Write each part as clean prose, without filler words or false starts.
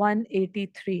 183।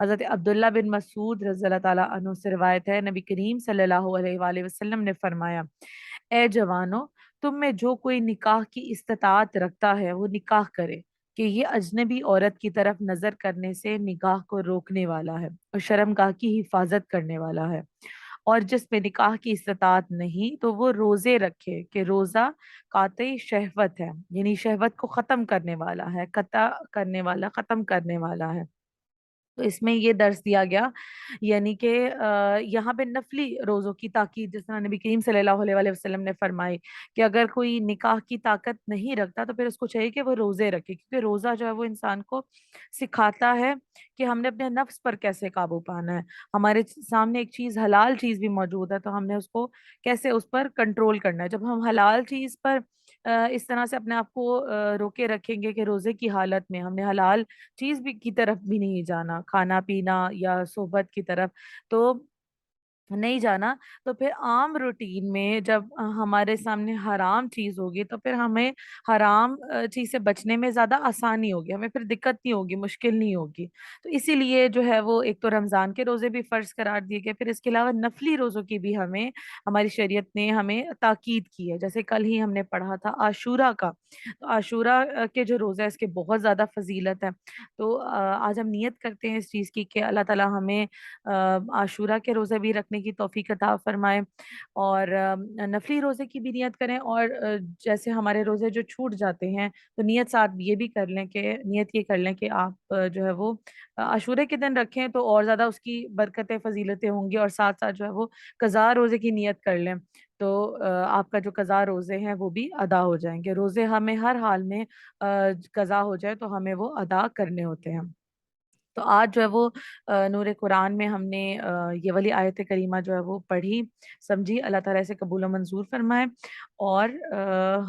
حضرت عبداللہ بن مسعود رضی اللہ تعالیٰ عنہ سے روایت ہے، نبی کریم صلی اللہ علیہ وآلہ وسلم نے فرمایا، اے جوانو، تم میں جو کوئی نکاح کی استطاعت رکھتا ہے وہ نکاح کرے، کہ یہ اجنبی عورت کی طرف نظر کرنے سے نکاح کو روکنے والا ہے اور شرمگاہ کی حفاظت کرنے والا ہے۔ اور جس میں نکاح کی استطاعت نہیں تو وہ روزے رکھے، کہ روزہ قاطع شہوت ہے، یعنی شہوت کو ختم کرنے والا ہے، قطع کرنے والا، ختم کرنے والا ہے۔ تو اس میں یہ درس دیا گیا، یعنی کہ یہاں پہ نفلی روزوں کی تاکید جس طرح نبی کریم صلی اللہ علیہ وآلہ وسلم نے فرمائی کہ اگر کوئی نکاح کی طاقت نہیں رکھتا تو پھر اس کو چاہیے کہ وہ روزے رکھے، کیونکہ روزہ جو ہے وہ انسان کو سکھاتا ہے کہ ہم نے اپنے نفس پر کیسے قابو پانا ہے۔ ہمارے سامنے ایک چیز، حلال چیز بھی موجود ہے، تو ہم نے اس کو کیسے اس پر کنٹرول کرنا ہے۔ جب ہم حلال چیز پر اس طرح سے اپنے آپ کو روکے رکھیں گے کہ روزے کی حالت میں ہم نے حلال چیز بھی کی طرف بھی نہیں جانا، کھانا پینا یا صحبت کی طرف تو نہیں جانا، تو پھر عام روٹین میں جب ہمارے سامنے حرام چیز ہوگی تو پھر ہمیں حرام چیز سے بچنے میں زیادہ آسانی ہوگی، ہمیں پھر دقت نہیں ہوگی، مشکل نہیں ہوگی۔ تو اسی لیے جو ہے وہ ایک تو رمضان کے روزے بھی فرض قرار دیے گئے، پھر اس کے علاوہ نفلی روزوں کی بھی ہمیں ہماری شریعت نے ہمیں تاکید کی ہے۔ جیسے کل ہی ہم نے پڑھا تھا عاشورہ کا، تو عاشورہ کے جو روزہ ہے اس کے بہت زیادہ فضیلت ہے۔ تو آج ہم نیت کرتے ہیں اس چیز کی کہ اللہ تعالی ہمیں عاشورہ کے روزے بھی رکھنے کی توفیق عطا فرمائے، اور نفلی روزے کی بھی نیت کریں، اور جیسے ہمارے روزے جو چھوٹ جاتے ہیں تو نیت ساتھ یہ بھی کر لیں کہ نیت یہ کر لیں کہ آپ جو ہے وہ عاشورے کے دن رکھیں تو اور زیادہ اس کی برکتیں فضیلتیں ہوں گی، اور ساتھ ساتھ جو ہے وہ قضا روزے کی نیت کر لیں تو آپ کا جو قضا روزے ہیں وہ بھی ادا ہو جائیں گے۔ روزے ہمیں ہر حال میں قضا ہو جائے تو ہمیں وہ ادا کرنے ہوتے ہیں۔ تو آج جو ہے وہ نور قرآن میں ہم نے یہ والی آیت کریمہ جو ہے وہ پڑھی، سمجھی، اللہ تعالیٰ سے قبول و منظور فرمائے، اور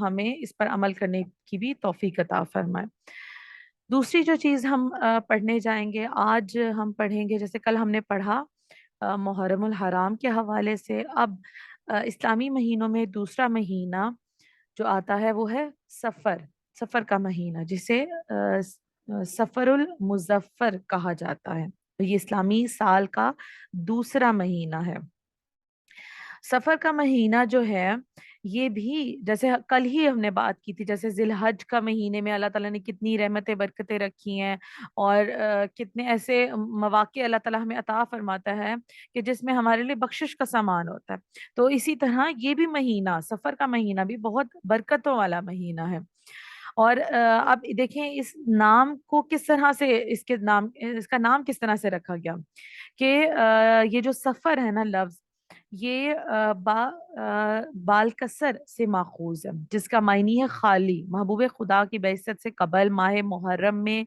ہمیں اس پر عمل کرنے کی بھی توفیق عطا فرمائے۔ دوسری جو چیز ہم پڑھنے جائیں گے، آج ہم پڑھیں گے، جیسے کل ہم نے پڑھا محرم الحرام کے حوالے سے، اب اسلامی مہینوں میں دوسرا مہینہ جو آتا ہے وہ ہے سفر، سفر کا مہینہ، جسے سفر المظفر کہا جاتا ہے۔ تو یہ اسلامی سال کا دوسرا مہینہ ہے۔ سفر کا مہینہ جو ہے یہ بھی جیسے کل ہی ہم نے بات کی تھی، جیسے ذی الحج کا مہینے میں اللہ تعالیٰ نے کتنی رحمتیں برکتیں رکھی ہیں، اور کتنے ایسے مواقع اللہ تعالیٰ ہمیں عطا فرماتا ہے کہ جس میں ہمارے لیے بخشش کا سامان ہوتا ہے۔ تو اسی طرح یہ بھی مہینہ، سفر کا مہینہ بھی بہت برکتوں والا مہینہ ہے۔ اور اب دیکھیں اس نام کو کس طرح سے، اس کا نام کس طرح سے رکھا گیا، کہ یہ جو سفر ہے نا لفظ، یہ بال کسر سے ماخوذ ہے، جس کا معنی ہے خالی۔ محبوب خدا کی بعثت سے قبل ماہ محرم میں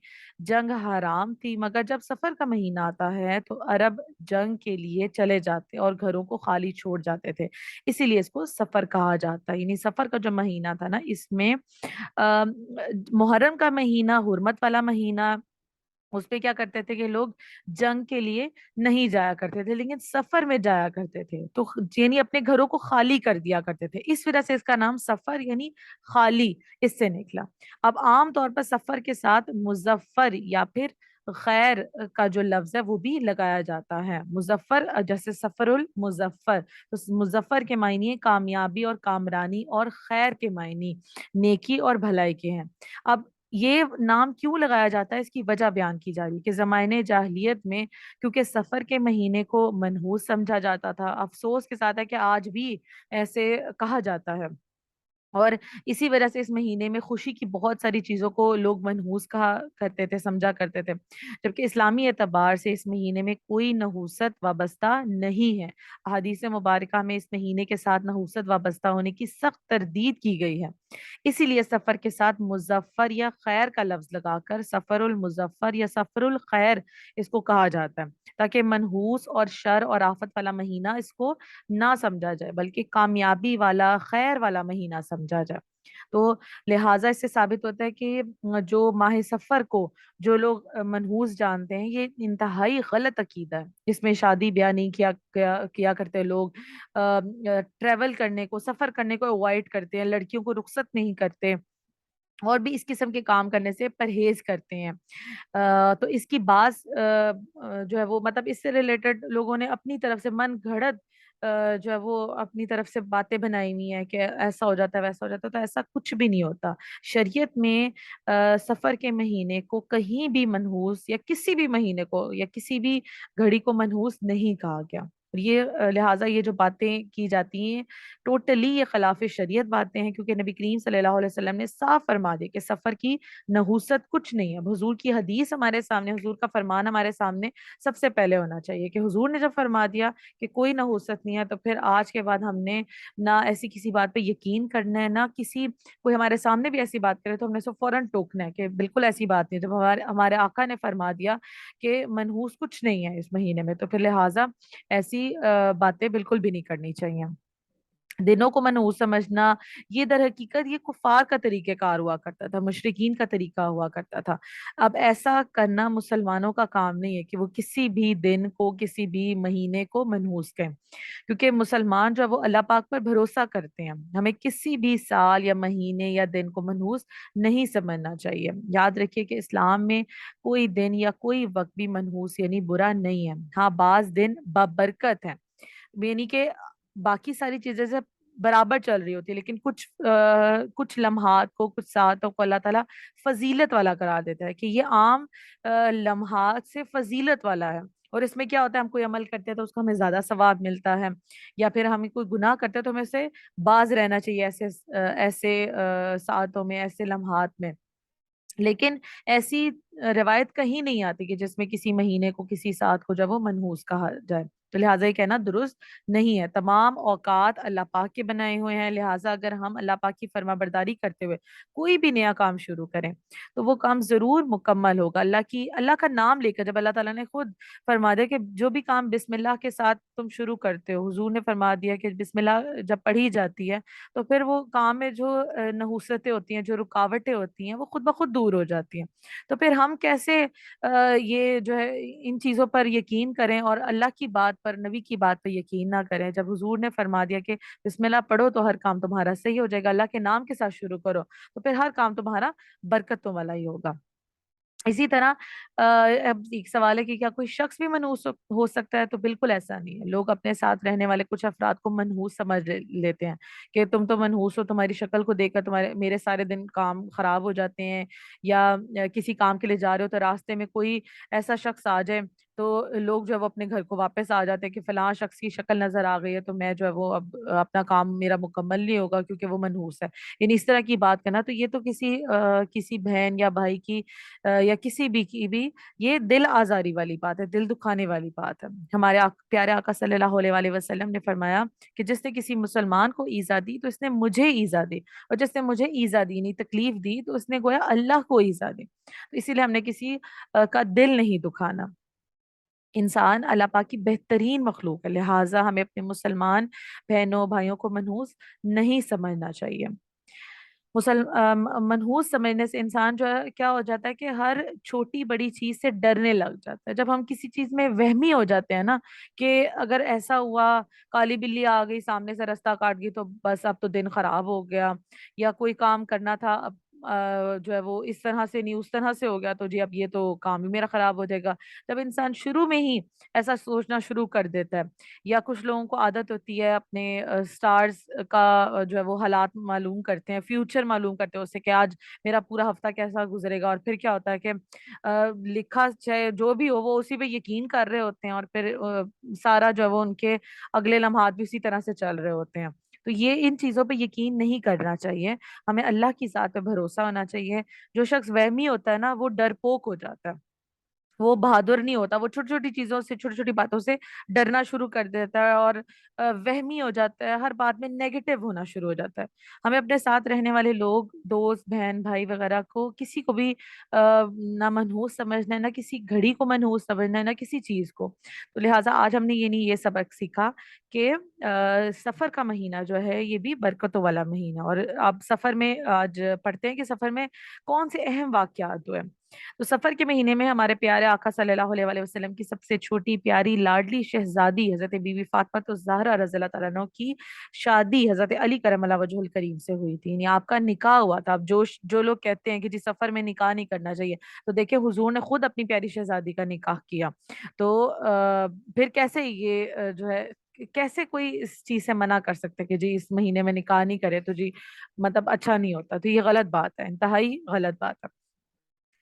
جنگ حرام تھی، مگر جب سفر کا مہینہ آتا ہے تو عرب جنگ کے لیے چلے جاتے اور گھروں کو خالی چھوڑ جاتے تھے، اسی لیے اس کو سفر کہا جاتا ہے۔ یعنی سفر کا جو مہینہ تھا نا، اس میں محرم کا مہینہ حرمت والا مہینہ، اس پہ کیا کرتے تھے کہ لوگ جنگ کے لیے نہیں جایا کرتے تھے لیکن سفر میں جایا کرتے تھے، تو یعنی اپنے گھروں کو خالی کر دیا کرتے تھے، اس وجہ سے اس کا نام سفر یعنی خالی اس سے نکلا۔ اب عام طور پر سفر کے ساتھ مظفر یا پھر خیر کا جو لفظ ہے وہ بھی لگایا جاتا ہے، مظفر جیسے سفر المظفر، تو مظفر کے معنی ہے کامیابی اور کامرانی، اور خیر کے معنی نیکی اور بھلائی کے ہیں۔ اب یہ نام کیوں لگایا جاتا ہے، اس کی وجہ بیان کی جا رہی ہے کہ زمانے جاہلیت میں کیونکہ سفر کے مہینے کو منحوس سمجھا جاتا تھا، افسوس کے ساتھ ہے کہ آج بھی ایسے کہا جاتا ہے، اور اسی وجہ سے اس مہینے میں خوشی کی بہت ساری چیزوں کو لوگ منحوس کہا کرتے تھے، سمجھا کرتے تھے، جبکہ اسلامی اعتبار سے اس مہینے میں کوئی نحوست وابستہ نہیں ہے۔ احادیث مبارکہ میں اس مہینے کے ساتھ نحوست وابستہ ہونے کی سخت تردید کی گئی ہے، اسی لیے سفر کے ساتھ مظفر یا خیر کا لفظ لگا کر سفر المظفر یا سفر الخیر اس کو کہا جاتا ہے، تاکہ منحوس اور شر اور آفت والا مہینہ اس کو نہ سمجھا جائے بلکہ کامیابی والا، خیر والا مہینہ سمجھا جائے۔ تو لہٰذا اس سے ثابت ہوتا ہے کہ جو ماہ سفر کو جو لوگ منحوس جانتے ہیں، یہ انتہائی غلط عقیدہ ہے، اس میں شادی بیاہ نہیں کیا کرتے لوگ، ٹریول کرنے کو، سفر کرنے کو اوائڈ کرتے ہیں، لڑکیوں کو رخصت نہیں کرتے، اور بھی اس قسم کے کام کرنے سے پرہیز کرتے ہیں۔ تو اس کی بعض جو ہے وہ مطلب اس سے ریلیٹڈ لوگوں نے اپنی طرف سے من گھڑت جو ہے وہ اپنی طرف سے باتیں بنائی ہوئی ہیں کہ ایسا ہو جاتا ہے ویسا ہو جاتا ہے، تو ایسا کچھ بھی نہیں ہوتا۔ شریعت میں سفر کے مہینے کو کہیں بھی منحوس یا کسی بھی مہینے کو یا کسی بھی گھڑی کو منحوس نہیں کہا گیا۔ یہ لہٰذا یہ جو باتیں کی جاتی ہیں ٹوٹلی یہ خلاف شریعت باتیں ہیں، کیونکہ نبی کریم صلی اللہ علیہ وسلم نے صاف فرما دیا کہ سفر کی نحوست کچھ نہیں ہے۔ اب حضور کی حدیث ہمارے سامنے، حضور کا فرمان ہمارے سامنے سب سے پہلے ہونا چاہیے کہ حضور نے جب فرما دیا کہ کوئی نحوست نہیں ہے، تو پھر آج کے بعد ہم نے نہ ایسی کسی بات پہ یقین کرنا ہے، نہ کسی کوئی ہمارے سامنے بھی ایسی بات کرے تو ہم نے سو فوراً ٹوکنا ہے کہ بالکل ایسی بات نہیں۔ جب ہمارے آقا نے فرما دیا کہ منحوس کچھ نہیں ہے اس مہینے میں، تو پھر لہٰذا ایسی باتیں بالکل بھی نہیں کرنی چاہیے۔ دنوں کو منحوس سمجھنا یہ در حقیقت یہ کفار کا طریقہ کار ہوا کرتا تھا، مشرکین کا طریقہ ہوا کرتا تھا۔ اب ایسا کرنا مسلمانوں کا کام نہیں ہے کہ وہ کسی بھی دن کو کسی بھی مہینے کو منحوس کہیں، کیونکہ مسلمان جو ہے وہ اللہ پاک پر بھروسہ کرتے ہیں۔ ہمیں کسی بھی سال یا مہینے یا دن کو منحوس نہیں سمجھنا چاہیے۔ یاد رکھیے کہ اسلام میں کوئی دن یا کوئی وقت بھی منحوس یعنی برا نہیں ہے۔ ہاں بعض دن بابرکت ہیں، یعنی کہ باقی ساری چیزیں سے برابر چل رہی ہوتی ہے، لیکن کچھ لمحات کو کچھ ساعتوں کو اللہ تعالیٰ فضیلت والا قرار دیتا ہے کہ یہ عام لمحات سے فضیلت والا ہے۔ اور اس میں کیا ہوتا ہے، ہم کوئی عمل کرتے ہیں تو اس کو ہمیں زیادہ ثواب ملتا ہے، یا پھر ہم کوئی گناہ کرتے ہیں تو ہمیں سے باز رہنا چاہیے ایسے ساعتوں میں، ایسے لمحات میں۔ لیکن ایسی روایت کہیں نہیں آتی کہ جس میں کسی مہینے کو کسی ساتھ کو جب وہ منحوس کہا جائے، تو لہٰذا یہ کہنا درست نہیں ہے۔ تمام اوقات اللہ پاک کے بنائے ہوئے ہیں، لہٰذا اگر ہم اللہ پاک کی فرما برداری کرتے ہوئے کوئی بھی نیا کام شروع کریں تو وہ کام ضرور مکمل ہوگا۔ اللہ کا نام لے کر، جب اللہ تعالیٰ نے خود فرما دیا کہ جو بھی کام بسم اللہ کے ساتھ تم شروع کرتے ہو، حضور نے فرما دیا کہ بسم اللہ جب پڑھی جاتی ہے تو پھر وہ کام میں جو نحوستیں ہوتی ہیں، جو رکاوٹیں ہوتی ہیں، وہ خود بخود دور ہو جاتی ہیں۔ تو پھر ہم کیسے یہ جو ہے ان چیزوں پر یقین کریں اور اللہ کی بات پر، نبی کی بات پر یقین نہ کریں، جب حضور نے فرما دیا کہ بسم اللہ پڑھو تو ہر کام تمہارا صحیح ہو جائے گا، اللہ کے نام کے ساتھ شروع کرو تو پھر ہر کام تمہارا برکتوں والا ہی ہوگا۔ اسی طرح اب ایک سوال ہے کہ کیا کوئی شخص بھی منحوس ہو سکتا ہے؟ تو بالکل ایسا نہیں ہے۔ لوگ اپنے ساتھ رہنے والے کچھ افراد کو منحوس سمجھ لیتے ہیں کہ تم تو منحوس ہو، تمہاری شکل کو دیکھ کر میرے سارے دن کام خراب ہو جاتے ہیں، یا کسی کام کے لیے جا رہے ہو تو راستے میں کوئی ایسا شخص آ جائے تو لوگ جو ہے وہ اپنے گھر کو واپس آ جاتے ہیں کہ فلاں شخص کی شکل نظر آ گئی ہے تو میں جو ہے وہ اب اپنا کام میرا مکمل نہیں ہوگا کیونکہ وہ منحوس ہے۔ یعنی اس طرح کی بات کرنا تو یہ تو کسی بہن یا بھائی کی یا کسی بھی کی بھی یہ دل آزاری والی بات ہے، دل دکھانے والی بات ہے۔ ہمارے پیارے آقا صلی اللہ علیہ وآلہ وسلم نے فرمایا کہ جس نے کسی مسلمان کو ایذا دی تو اس نے مجھے ایذا دی، اور جس نے مجھے ایذا دی یعنی تکلیف دی تو اس نے گویا اللہ کو ایذا دی۔ تو اسی لیے ہم نے کسی کا دل نہیں دکھانا۔ انسان اللہ پاک کی بہترین مخلوق ہے، لہٰذا ہمیں اپنے مسلمان بہنوں بھائیوں کو منحوس نہیں سمجھنا چاہیے۔ منحوس سمجھنے سے انسان جو ہے کیا ہو جاتا ہے کہ ہر چھوٹی بڑی چیز سے ڈرنے لگ جاتا ہے۔ جب ہم کسی چیز میں وہمی ہو جاتے ہیں نا کہ اگر ایسا ہوا، کالی بلی آ گئی سامنے سے رستہ کاٹ گئی تو بس اب تو دن خراب ہو گیا، یا کوئی کام کرنا تھا اب جو ہے وہ اس طرح سے نہیں اس طرح سے ہو گیا تو جی اب یہ تو کام ہی میرا خراب ہو جائے گا۔ جب انسان شروع میں ہی ایسا سوچنا شروع کر دیتا ہے، یا کچھ لوگوں کو عادت ہوتی ہے اپنے سٹارز کا جو ہے وہ حالات معلوم کرتے ہیں، فیوچر معلوم کرتے ہیں اس سے کہ آج میرا پورا ہفتہ کیسا گزرے گا، اور پھر کیا ہوتا ہے کہ لکھا چاہے جو بھی ہو وہ اسی پہ یقین کر رہے ہوتے ہیں، اور پھر سارا جو ہے وہ ان کے اگلے لمحات بھی اسی طرح سے چل رہے ہوتے ہیں۔ تو یہ ان چیزوں پہ یقین نہیں کرنا چاہیے، ہمیں اللہ کی ذات پہ بھروسہ ہونا چاہیے۔ جو شخص وہمی ہوتا ہے نا وہ ڈرپوک ہو جاتا ہے، وہ بہادر نہیں ہوتا، وہ چھوٹی چھوٹی چیزوں سے چھوٹی چھوٹی باتوں سے ڈرنا شروع کر دیتا ہے، اور وہمی ہو جاتا ہے، ہر بات میں نیگیٹو ہونا شروع ہو جاتا ہے۔ ہمیں اپنے ساتھ رہنے والے لوگ، دوست بہن بھائی وغیرہ کو کسی کو بھی نہ منحوس سمجھنا ہے، نہ کسی گھڑی کو منحوس سمجھنا ہے، نہ کسی چیز کو۔ تو لہٰذا آج ہم نے یہ سبق سیکھا کہ سفر کا مہینہ جو ہے یہ بھی برکتوں والا مہینہ، اور آپ سفر میں آج پڑھتے ہیں کہ سفر میں کون سے اہم واقعات ہوئے۔ تو سفر کے مہینے میں ہمارے پیارے آقا صلی اللہ علیہ وسلم کی سب سے چھوٹی پیاری لاڈلی شہزادی حضرت بی بی فاطمہ الزہرا رضی اللہ تعالیٰ عنہ کی شادی حضرت علی کرم اللہ وجہ الکریم سے ہوئی تھی، یعنی آپ کا نکاح ہوا تھا۔ اب جو لوگ کہتے ہیں کہ جی سفر میں نکاح نہیں کرنا چاہیے، تو دیکھیں حضور نے خود اپنی پیاری شہزادی کا نکاح کیا، تو پھر کیسے یہ جو ہے کیسے کوئی اس چیز سے منع کر سکتے کہ جی اس مہینے میں نکاح نہیں کرے تو جی مطلب اچھا نہیں ہوتا، تو یہ غلط بات ہے، انتہائی غلط بات ہے۔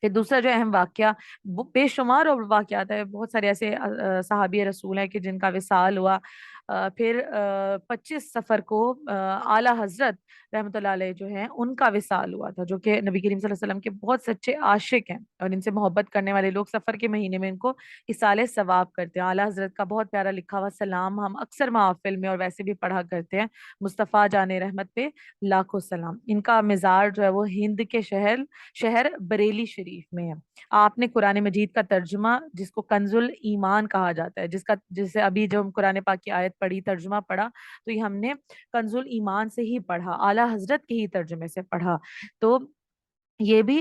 پھر دوسرا جو اہم واقعہ، وہ بے شمار اور واقعات ہے، بہت سارے ایسے صحابی رسول ہیں کہ جن کا وصال ہوا۔ پھر 25 صفر کو اعلیٰ حضرت رحمۃ اللہ علیہ جو ہیں ان کا وصال ہوا تھا، جو کہ نبی کریم صلی اللہ علیہ وسلم کے بہت سچے عاشق ہیں، اور ان سے محبت کرنے والے لوگ سفر کے مہینے میں ان کو اصالِ ثواب کرتے ہیں۔ اعلیٰ حضرت کا بہت پیارا لکھا ہوا سلام ہم اکثر محافل میں اور ویسے بھی پڑھا کرتے ہیں، مصطفیٰ جان رحمت پہ لاکھوں سلام۔ ان کا مزار جو ہے وہ ہند کے شہر بریلی شریف میں ہے۔ آپ نے قرآن مجید کا ترجمہ، جس کو کنز ایمان کہا جاتا ہے، جسے ابھی جو ہم قرآن پاک کی آیت پڑھی، ترجمہ پڑھا، تو یہ ہم نے کنز ایمان سے ہی پڑھا، اعلیٰ حضرت کے ہی ترجمے سے پڑھا۔ تو یہ بھی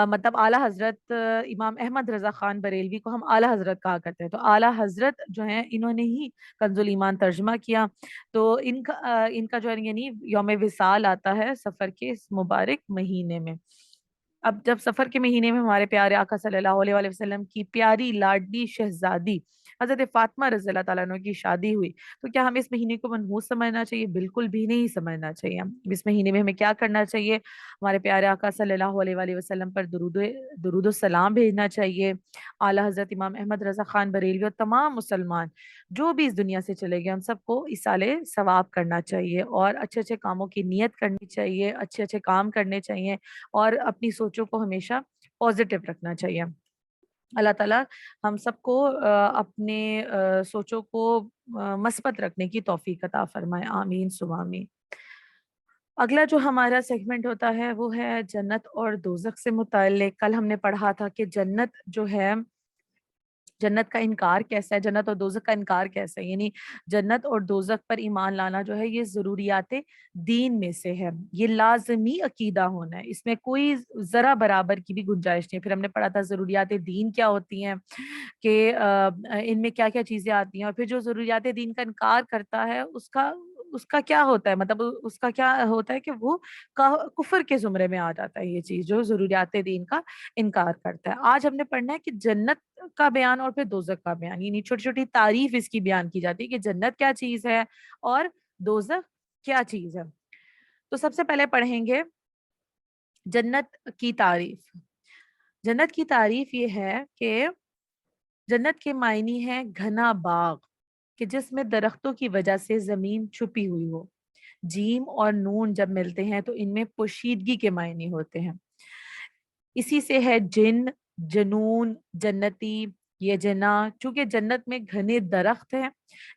مطلب اعلیٰ حضرت امام احمد رضا خان بریلوی کو ہم اعلیٰ حضرت کہا کرتے ہیں، تو اعلیٰ حضرت جو ہیں انہوں نے ہی کنز ایمان ترجمہ کیا۔ تو ان کا جو ہے یعنی یوم وصال آتا ہے سفر کے اس مبارک مہینے میں۔ اب جب سفر کے مہینے میں ہمارے پیارے آقا صلی اللہ علیہ وسلم کی پیاری لاڈلی شہزادی حضرت فاطمہ رضی اللہ تعالیٰ عنہ کی شادی ہوئی، تو کیا ہمیں اس مہینے کو منحوس سمجھنا چاہیے؟ بالکل بھی نہیں سمجھنا چاہیے۔ اس مہینے میں ہمیں کیا کرنا چاہیے؟ ہمارے پیارے آقا صلی اللہ علیہ وسلم پر درود و سلام بھیجنا چاہیے۔ اعلیٰ حضرت امام احمد رضا خان بریلوی اور تمام مسلمان جو بھی اس دنیا سے چلے گئے ان سب کو اصالِ ثواب کرنا چاہیے، اور اچھے اچھے کاموں کی نیت کرنی چاہیے، اچھے اچھے کام کرنے چاہیے، اور اپنی سوچوں کو ہمیشہ پازیٹیو رکھنا چاہیے۔ اللہ تعالیٰ ہم سب کو اپنے سوچوں کو مثبت رکھنے کی توفیق عطا فرمائے، آمین ثم آمین۔ اگلا جو ہمارا سیگمنٹ ہوتا ہے وہ ہے جنت اور دوزخ سے متعلق۔ کل ہم نے پڑھا تھا کہ جنت جو ہے، جنت کا انکار کیسا ہے، جنت اور دوزخ کا انکار کیسا ہے، یعنی جنت اور دوزخ پر ایمان لانا جو ہے یہ ضروریات دین میں سے ہے، یہ لازمی عقیدہ ہونا ہے، اس میں کوئی ذرا برابر کی بھی گنجائش نہیں ہے۔ پھر ہم نے پڑھا تھا ضروریات دین کیا ہوتی ہیں، کہ ان میں کیا کیا چیزیں آتی ہیں، اور پھر جو ضروریات دین کا انکار کرتا ہے اس کا کیا ہوتا ہے، مطلب اس کا کیا ہوتا ہے کہ وہ کفر کے زمرے میں آ جاتا ہے، یہ چیز جو ضروریات دین کا انکار کرتا ہے۔ آج ہم نے پڑھنا ہے کہ جنت کا بیان اور پھر دوزخ کا بیان، یعنی چھوٹی چھوٹی تعریف اس کی بیان کی جاتی ہے کہ جنت کیا چیز ہے اور دوزخ کیا چیز ہے۔ تو سب سے پہلے پڑھیں گے جنت کی تعریف۔ جنت کی تعریف یہ ہے کہ جنت کے معنی ہے گھنا باغ، کہ جس میں درختوں کی وجہ سے زمین چھپی ہوئی ہو۔ جیم اور نون جب ملتے ہیں تو ان میں پوشیدگی کے معنی ہوتے ہیں۔ اسی سے ہے جن، جنون، جنتی، یہ جنا، چونکہ جنت میں گھنے درخت ہیں،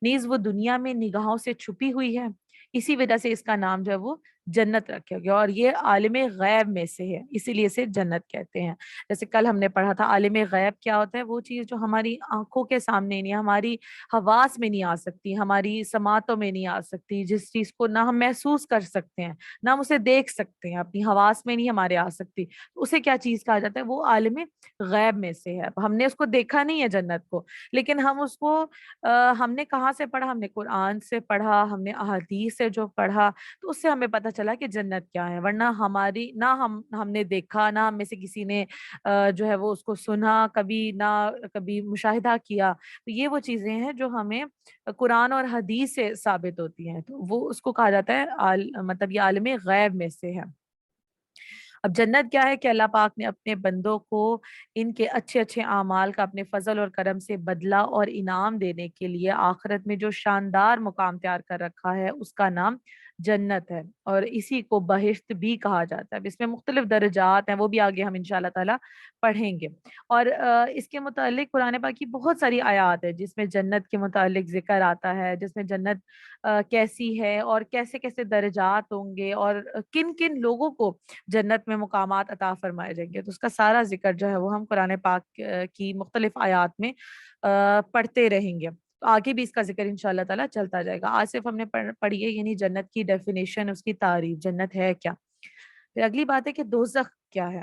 نیز وہ دنیا میں نگاہوں سے چھپی ہوئی ہے، اسی وجہ سے اس کا نام جو ہے وہ جنت رکھا گیا، اور یہ عالم غیب میں سے ہے، اسی لیے اسے جنت کہتے ہیں۔ جیسے کل ہم نے پڑھا تھا عالم غیب کیا ہوتا ہے، وہ چیز جو ہماری آنکھوں کے سامنے نہیں، ہماری حواس میں نہیں آ سکتی، ہماری سماعتوں میں نہیں آ سکتی، جس چیز کو نہ ہم محسوس کر سکتے ہیں نہ ہم اسے دیکھ سکتے ہیں، اپنی حواس میں نہیں ہمارے آ سکتی، اسے کیا چیز کہا جاتا ہے؟ وہ عالم غیب میں سے ہے۔ اب ہم نے اس کو دیکھا نہیں ہے جنت کو، لیکن ہم اس کو ہم نے کہاں سے پڑھا؟ ہم نے قرآن سے پڑھا، ہم نے احادیث سے جو پڑھا، تو اس سے ہمیں پتہ چلا کہ جنت کیا ہے، ورنہ ہماری نہ ہم نے دیکھا، نہ ہم میں سے کسی نے جو ہے وہ اس کو سنا کبھی، نہ کبھی مشاہدہ کیا، تو یہ وہ چیزیں ہیں جو ہمیں قرآن اور حدیث سے ثابت ہوتی ہیں، تو وہ اس کو کہا جاتا ہے مطلب یہ عالم غیب میں سے ہے۔ اب جنت کیا ہے کہ اللہ پاک نے اپنے بندوں کو ان کے اچھے اچھے اعمال کا اپنے فضل اور کرم سے بدلہ اور انعام دینے کے لیے آخرت میں جو شاندار مقام تیار کر رکھا ہے اس کا نام جنت ہے، اور اسی کو بہشت بھی کہا جاتا ہے۔ اب اس میں مختلف درجات ہیں، وہ بھی آگے ہم انشاءاللہ تعالی پڑھیں گے۔ اور اس کے متعلق قرآن پاک کی بہت ساری آیات ہے جس میں جنت کے متعلق ذکر آتا ہے، جس میں جنت کیسی ہے اور کیسے کیسے درجات ہوں گے، اور کن کن لوگوں کو جنت میں مقامات عطا فرمائے جائیں گے، تو اس کا سارا ذکر جو ہے وہ ہم قرآن پاک کی مختلف آیات میں پڑھتے رہیں گے، تو آگے بھی اس کا ذکر انشاءاللہ تعالیٰ چلتا جائے گا۔ آج صرف ہم نے پڑھی ہے یعنی جنت کی ڈیفینیشن، اس کی تعریف، جنت ہے کیا۔ پھر اگلی بات ہے کہ دوزخ کیا ہے۔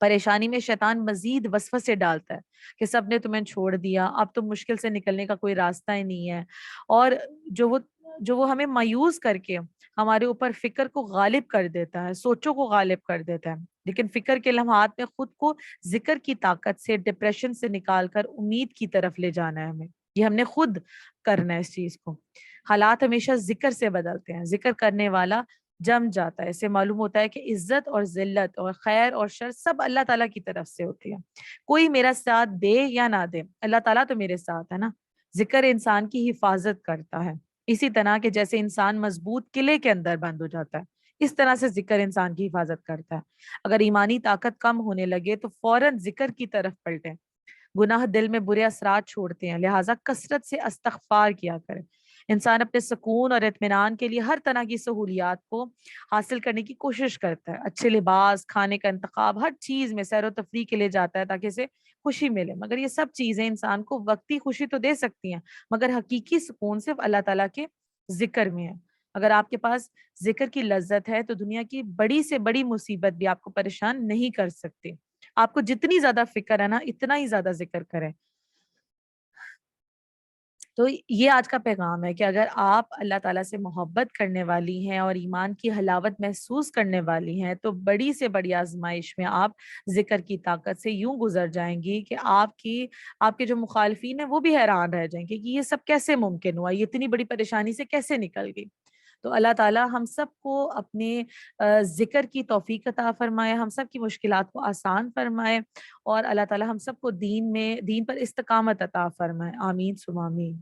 پریشانی میں شیطان مزید وسوسے ڈالتا ہے کہ سب نے تمہیں چھوڑ دیا، اب تو مشکل سے نکلنے کا کوئی راستہ ہی نہیں ہے، اور جو وہ جو وہ ہمیں مایوس کر کے ہمارے اوپر فکر کو غالب کر دیتا ہے، سوچوں کو غالب کر دیتا ہے۔ لیکن فکر کے لمحات میں خود کو ذکر کی طاقت سے، ڈپریشن سے نکال کر امید کی طرف لے جانا ہے ہمیں، یہ ہم نے خود کرنا ہے اس چیز کو۔ حالات ہمیشہ ذکر سے بدلتے ہیں، ذکر کرنے والا جم جاتا ہے۔ اسے معلوم ہوتا ہے کہ عزت اور ذلت اور خیر اور شر سب اللہ تعالیٰ کی طرف سے ہوتی ہے، کوئی میرا ساتھ دے یا نہ دے، اللہ تعالیٰ تو میرے ساتھ ہے نا۔ ذکر انسان کی حفاظت کرتا ہے، اسی طرح کہ جیسے انسان مضبوط قلعے کے اندر بند ہو جاتا ہے، اس طرح سے ذکر انسان کی حفاظت کرتا ہے۔ اگر ایمانی طاقت کم ہونے لگے تو فوراً ذکر کی طرف پلٹیں۔ گناہ دل میں برے اثرات چھوڑتے ہیں، لہٰذا کثرت سے استغفار کیا کرے۔ انسان اپنے سکون اور اطمینان کے لیے ہر طرح کی سہولیات کو حاصل کرنے کی کوشش کرتا ہے، اچھے لباس، کھانے کا انتخاب، ہر چیز میں سیر و تفریح کے لیے جاتا ہے تاکہ اسے خوشی ملے، مگر یہ سب چیزیں انسان کو وقتی خوشی تو دے سکتی ہیں، مگر حقیقی سکون صرف اللہ تعالیٰ کے ذکر میں ہے۔ اگر آپ کے پاس ذکر کی لذت ہے تو دنیا کی بڑی سے بڑی مصیبت بھی آپ کو پریشان نہیں کر سکتی۔ آپ کو جتنی زیادہ فکر ہے نا، اتنا ہی زیادہ ذکر کریں۔ تو یہ آج کا پیغام ہے کہ اگر آپ اللہ تعالیٰ سے محبت کرنے والی ہیں اور ایمان کی حلاوت محسوس کرنے والی ہیں تو بڑی سے بڑی آزمائش میں آپ ذکر کی طاقت سے یوں گزر جائیں گی کہ آپ کے جو مخالفین ہیں وہ بھی حیران رہ جائیں گے کہ یہ سب کیسے ممکن ہوا، یہ اتنی بڑی پریشانی سے کیسے نکل گئی۔ تو اللہ تعالیٰ ہم سب کو اپنے ذکر کی توفیق عطا فرمائے، ہم سب کی مشکلات کو آسان فرمائے، اور اللہ تعالیٰ ہم سب کو دین پر استقامت عطا فرمائے۔ آمین ثم آمین۔